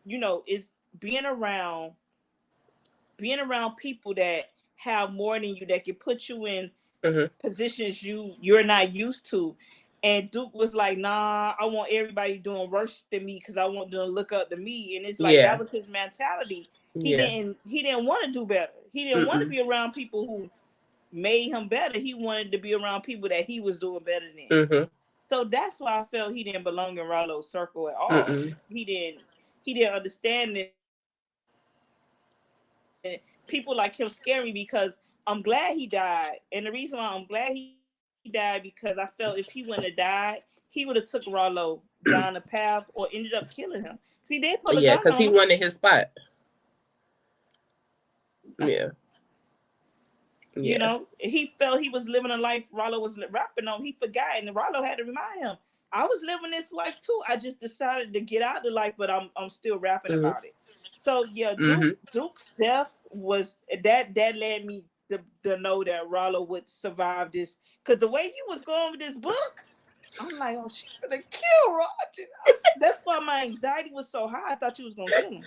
it's being around people that have more than you, that can put you in Mm-hmm. positions you're not used to. And Duke was like, nah, I want everybody doing worse than me because I want them to look up to me. And it's like that Yeah. was his mentality. He Yeah. didn't he didn't want to do better. He didn't want to Mm-mm. be around people who made him better. He wanted to be around people that he was doing better than. Mm-hmm. So that's why I felt he didn't belong in Rollo's circle at all. Mm-mm. He didn't understand it. People like him scare me because I'm glad he died. And the reason why I'm glad he died, because I felt if he wouldn't have died, he would have took Rollo down the path or ended up killing him. Because he did pull a gun on him. Yeah, because he wanted his spot. Yeah. Yeah. He felt he was living a life Rollo was rapping on. He forgot, and Rollo had to remind him, I was living this life too. I just decided to get out of the life, but I'm still rapping Mm-hmm. about it. So yeah, Mm-hmm. Duke's death was that led me to know that Rollo would survive this, because the way he was going with this book, I'm like, oh, she's gonna kill Roger. That's why my anxiety was so high. I thought you was gonna kill him.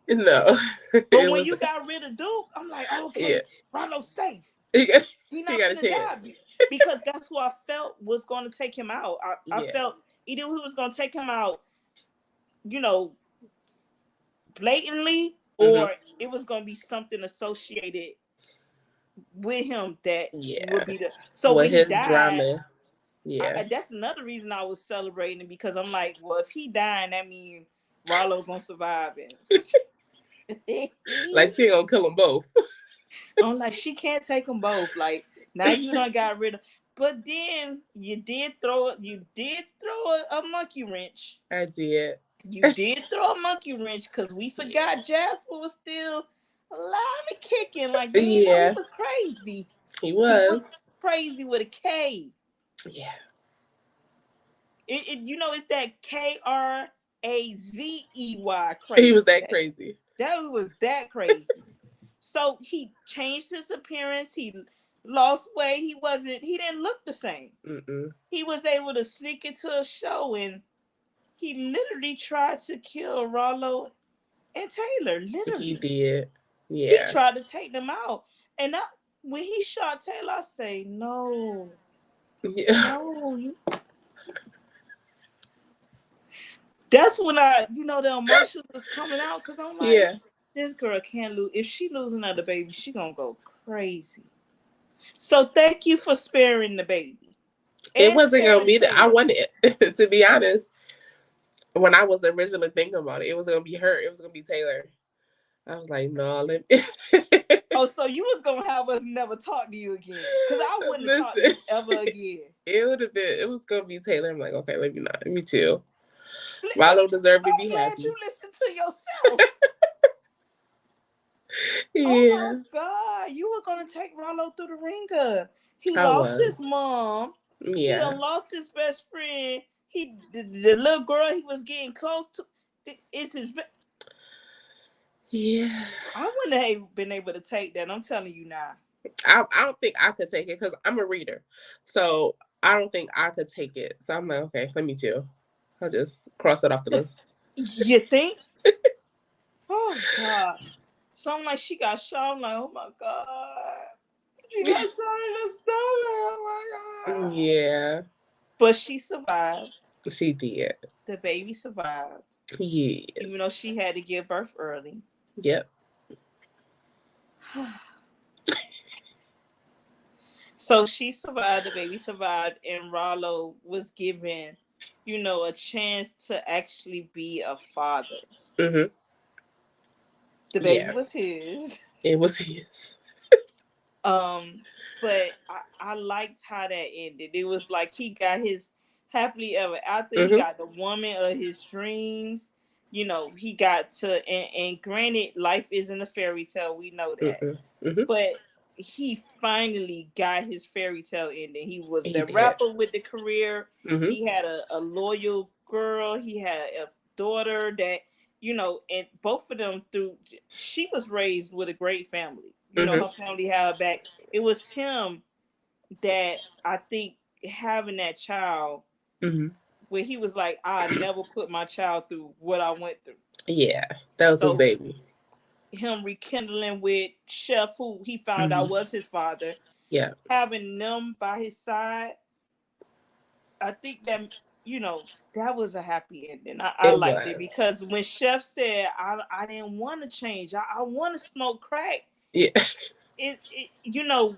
No. But It when was you got rid of Duke, I'm like, oh, yeah. okay, Rollo's safe. He got, He he not got a finna die, chance. because that's who I felt was going to take him out. I Yeah. felt either he was going to take him out, you know, blatantly, Mm-hmm. or it was going to be something associated with him that would Yeah. be the. So Well, when he his died, drama. Yeah. that's another reason I was celebrating, because I'm like, well, if he died, that means Rollo gonna survive it. Like she ain't gonna kill them both. I'm like, she can't take them both. Like, now you done got rid of. But then you did throw a monkey wrench. I did. You did throw a monkey wrench, because we Yeah. forgot Jasper was still alive and kicking. Like, you didn't know he Yeah. was crazy. He He was was. crazy with a K. Yeah. It's that Krazey He was crazy. that That crazy. that was that crazy. So he changed his appearance. He lost weight. He didn't look the same. Mm-mm. He was able to sneak into a show, and he literally tried to kill Rollo and Taylor. He Literally. did. He Yeah. tried to take them out. And when he shot Taylor, I say, no, Yeah. no. That's when the emotions was coming out, because I'm like, Yeah. this girl can't lose. If she lose another baby, she gonna go crazy. So thank you for sparing the baby It and wasn't gonna sparing be that. I Taylor. wanted it. To be honest, when I was originally thinking about it, it was gonna be her. It was gonna be Taylor. I was like, no, let me Oh, so you was gonna have us never talk to you again? Because I wouldn't have talked to listen. you ever again. It would have been. It was gonna be Taylor. I'm like, okay, let me not. Let me chill. Rallo deserved to I'm be glad happy. you listened to yourself. Oh my Yeah, God, you were gonna take Rollo through the ringer. He I lost his was. mom. He Yeah, done lost his best friend. The little girl he was getting close to. It's his. yeah. I wouldn't have been able to take that. I'm telling you now. I don't think I could take it because I'm a reader, so I don't think I could take it. So I'm like, okay, let me chill. I'll just cross it off the list. You think? Oh God. Something like she got shot. I'm like, oh my God. She got shot in the stomach. Oh my God. Yeah, But she survived. she did. The baby survived. Even though Yes. she had to give birth early. Yep. So she survived, the baby survived, and Rollo was given, a chance to actually be a father. Mhm. The baby Yeah. was his. It was his. Um, but I liked how that ended. It was like he got his happily ever after. He Mhm. got the woman of his dreams. He got to, and granted, life isn't a fairy tale. We know that, Mhm. Mhm. but he finally got his fairy tale ending. He was He the did. rapper with the career. Mhm. He had a loyal girl. He had a daughter that, and both of them she was raised with a great family. Mm-hmm. her family had her back. It was him that I think having that child Mm-hmm. where he was like, I never put my child through what I went through. Yeah, that was his So baby. him rekindling with Chef, who he found Mm-hmm. out was his father, Yeah, having them by his side, I think that that was a happy ending. I it liked it was. because when Chef said, I didn't want to change, I want to smoke crack. Yeah,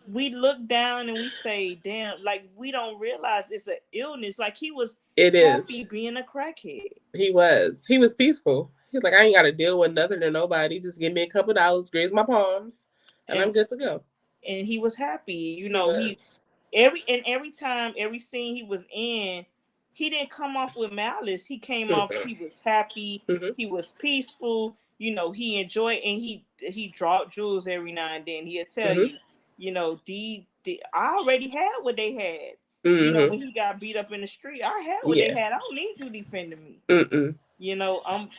We look down and we say, damn, like we don't realize it's an illness. Like he was it is. happy being a crackhead. He was. He was peaceful. He's like, I ain't got to deal with nothing or nobody. Just give me a couple dollars, graze my palms, and I'm And good to go. and he was happy. He He was. every time, every scene he was in, he didn't come off with malice. He came off, he was happy, Mm-hmm. he was peaceful, he enjoyed, and he dropped jewels every now and then. He'll tell Mm-hmm. you, I already had what they had. Mm-hmm. When he got beat up in the street, I had what they Yeah. had. I don't need you defending me. Mm-mm.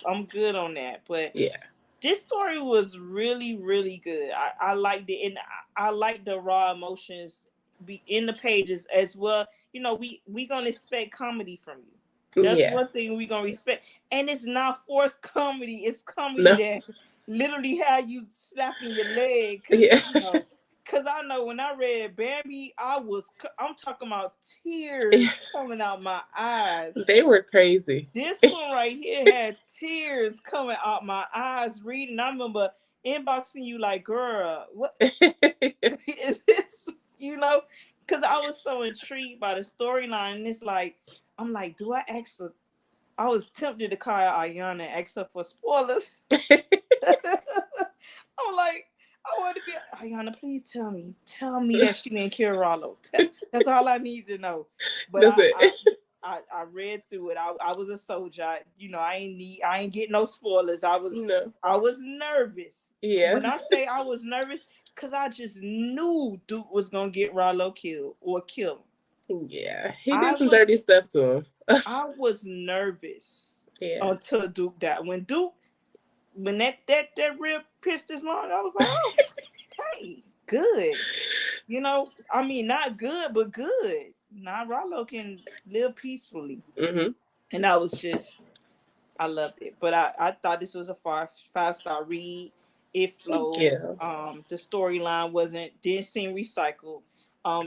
I'm good on that. But Yeah. this story was really, really good. I liked it, and I like the raw emotions be in the pages as well. We gonna expect comedy from you. That's Yeah. one thing we gonna respect, and it's not forced comedy. It's comedy No. that literally had you slapping your leg, Yeah. cause I know when I read Bambi, I'm talking about tears coming out my eyes. They were crazy. This one right here had tears coming out my eyes reading. I remember inboxing you like, girl, what is this? Because I was so intrigued by the storyline. And it's like, I'm like, do I ask her? I was tempted to call Ayana and ask her for spoilers. I'm like, I want to be Ayana. Please tell me that she didn't kill Rollo. That's all I need to know. But That's it. I read through it. I was a soldier. I ain't get no spoilers. No. I was nervous. Yeah. When I say I was nervous, because I just knew Duke was gonna get Rollo killed or kill him. Yeah. He did I some was dirty stuff to him. I was nervous Yeah. until Duke died. When that rib pierced his lung, I was like, oh, hey, good. I mean, not good, but good. Now Rollo can live peacefully. Mm-hmm. And I loved it. But I thought this was a five-star read. It Thank flowed. you. The storyline didn't seem recycled.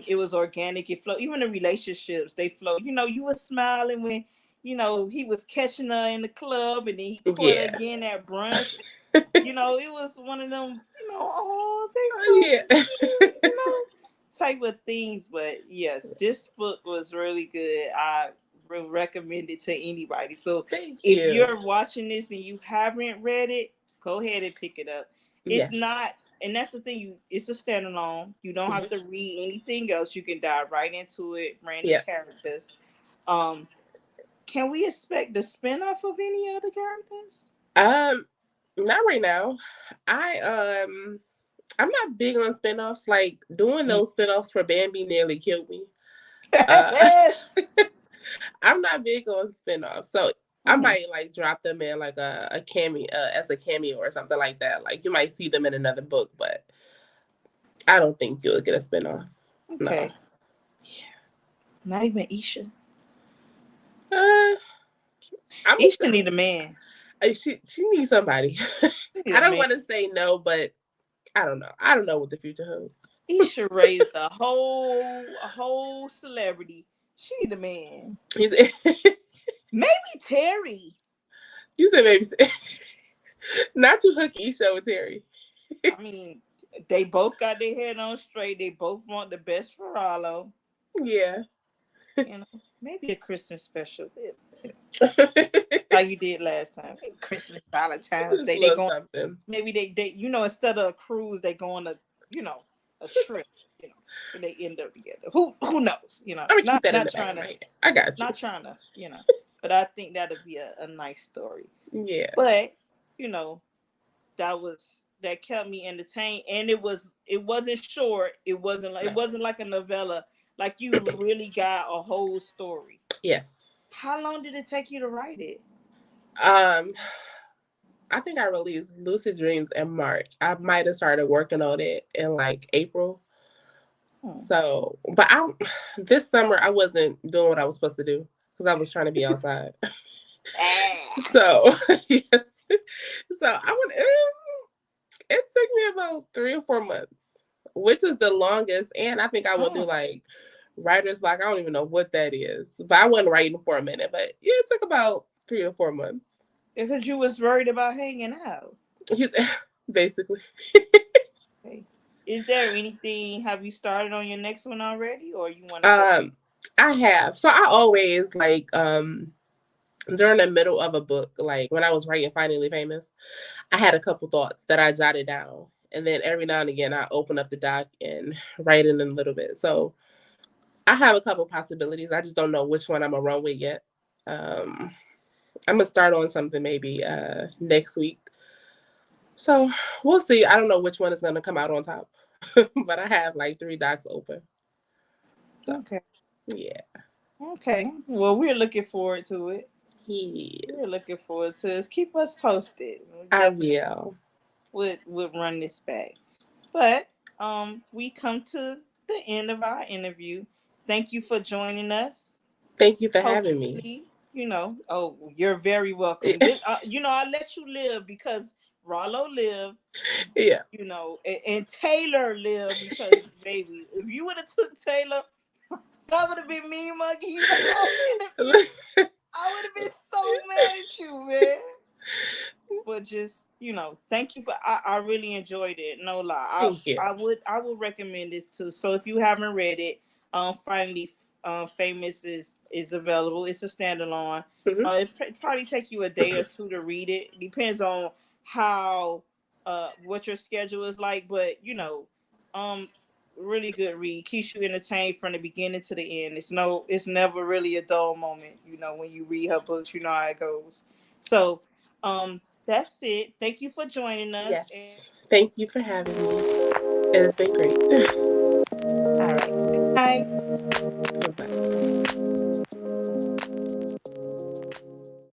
It was organic. It flowed. Even the relationships, they flowed. You were smiling when, he was catching her in the club and then he caught her Yeah. again at brunch. It was one of them, oh, they so Yeah. cute, type of things. But yes, this book was really good. I will recommend it to anybody. So Thank if you. you're watching this and you haven't read it, go ahead and pick it up. It's Yes. not, and that's the thing. It's a standalone. You don't have to Mm-hmm. read anything else. You can dive right into it. Random Yeah. characters. Um, can we expect the spinoff of any other characters? Um, Not right now. I'm not big on spinoffs. Like doing those spinoffs for Bambi nearly killed me. Uh I'm not big on spinoffs. So I Mm. might like drop them in like a cameo as a cameo or something like that. Like you might see them in another book, but I don't think you'll get a spinoff. No. Okay. Not even Isha. Uh, I'm Isha need a man. she needs somebody. She need I a don't man. want to say no, but I don't know. I don't know what the future holds. Isha raised a whole celebrity. She need a man. He's Maybe Terry. you said maybe not to hook Isha with Terry. I mean, they both got their head on straight. They both want the best for Rollo. Yeah. Maybe a Christmas special. Just Like you did last time. Maybe Christmas, Valentine's a Day. They little going something. maybe they instead of a cruise, they go on a trip, and they end up together. Who knows? I'm gonna keep Not that in not the back trying of my to head. I got you. not trying to, but I think that'd be a nice story. Yeah. But, that kept me entertained, and it wasn't short. It No. wasn't like a novella. Like you really got a whole story. Yes. How long did it take you to write it? Um, I think I released Lucid Dreams in March. I might have started working on it in like April. Hmm. So, but I this summer I wasn't doing what I was supposed to do because I was trying to be outside. Ah. So yes, so I would. It took me about 3 or 4 months, which is the longest. And I think I went through Oh, like writer's block. I don't even know what that is, but I wasn't writing for a minute. But yeah, it took about 3 or 4 months. because you was worried about hanging out. He's basically. Okay. Is there anything? Have you started on your next one already, or you want to tell? um, I have. So I always like during the middle of a book, like when I was writing Finally Famous, I had a couple thoughts that I jotted down. And then every now and again, I open up the doc and write in a little bit. So I have a couple possibilities. I just don't know which one I'm gonna run with yet. Um, I'm gonna start on something maybe next week. So we'll see. I don't know which one is gonna come out on top, but I have like 3 docs open. So Okay. yeah, Okay. Well, we're looking forward to it. he We're is. looking forward to it. Keep us posted. We I definitely will. would run this back. But we come to the end of our interview. Thank you for joining us. Thank you for having me. Hopefully, oh, you're very welcome. This, I let you live because Rollo lived, Yeah. and Taylor lived because, baby, if you would have took Taylor, that would have been me, Muggy. You the whole interview. I would have been so mad at you, man. But just thank you for. I really enjoyed it. No lie, Thank you. I would recommend this too. So if you haven't read it, finally, famous is available. It's a standalone. Hmm. It probably take you a day or two to read it. Depends on how what your schedule is like, but um really good read. Keeps you entertained from the beginning to the end. It's never really a dull moment. When you read her books, you know how it goes. So um that's it. Thank you for joining us. And Yes. Thank you for having me. It has been great. all right, good night. Bye bye.